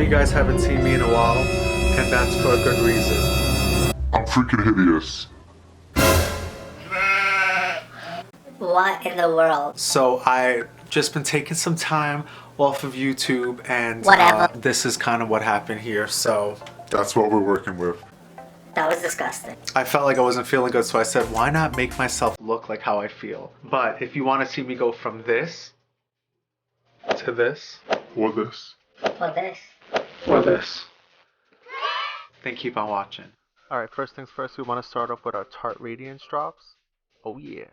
you guys haven't seen me in a while, and that's for a good reason. I'm freaking hideous. What in the world? So I just been taking some time off of YouTube, and Whatever. this is kind of what happened here. So That's what we're working with. That was disgusting. I felt like I wasn't feeling good, so I said, why not make myself look like how I feel? But if you want to see me go from this to this, Or this. For this. or this, then keep on watching. Alright, first things first, we want to start off with our Tarte Radiance drops. Oh yeah.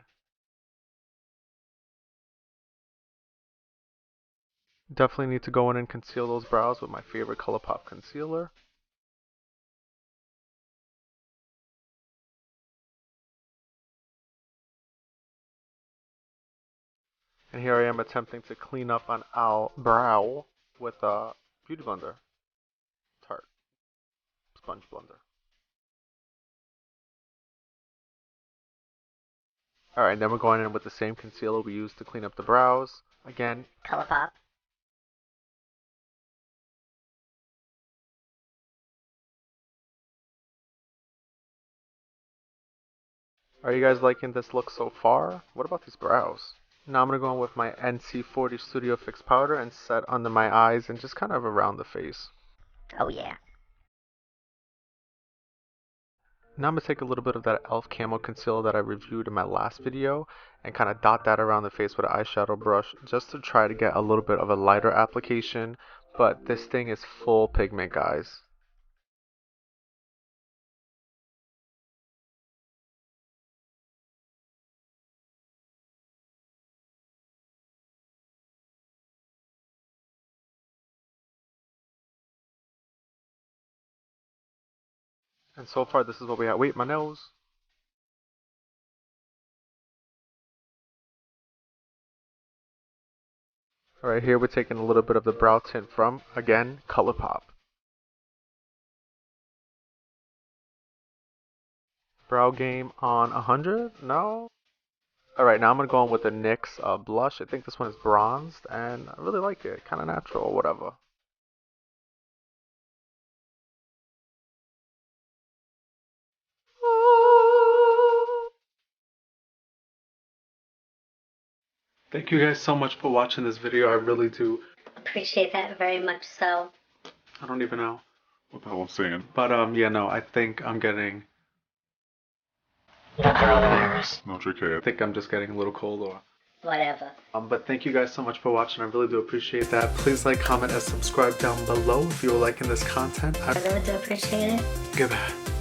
Definitely need to go in and conceal those brows with my favorite ColourPop concealer. And here I am attempting to clean up on our brow with a Beauty Blender. Tarte Sponge Blender. Alright, then we're going in with the same concealer we used to clean up the brows. Again, ColourPop. are you guys liking this look so far? What about these brows? Now I'm going to go in with my NC40 Studio Fix powder and set under my eyes and just kind of around the face. Oh yeah. Now I'm going to take a little bit of that e.l.f. camo concealer that I reviewed in my last video and kind of dot that around the face with an eyeshadow brush just to try to get a little bit of a lighter application. But this thing is full pigment, guys. And so far this is what we have. Wait, my nose. Alright, here we're taking a little bit of the brow tint from, again, ColourPop. Brow game on 100? No? Alright, now I'm going to go in with the NYX blush. I think this one is bronzed, and I really like it. Kind of natural, whatever. Thank you guys so much for watching this video. I really do. Appreciate that very much so. I don't even know. What the hell I'm saying? But yeah, no, I think I'm getting... Coronavirus. No, JK. I think I'm just getting a little cold or... Whatever. But thank you guys so much for watching. I really do appreciate that. Please like, comment, and subscribe down below if you're liking this content. I really do appreciate it. Goodbye.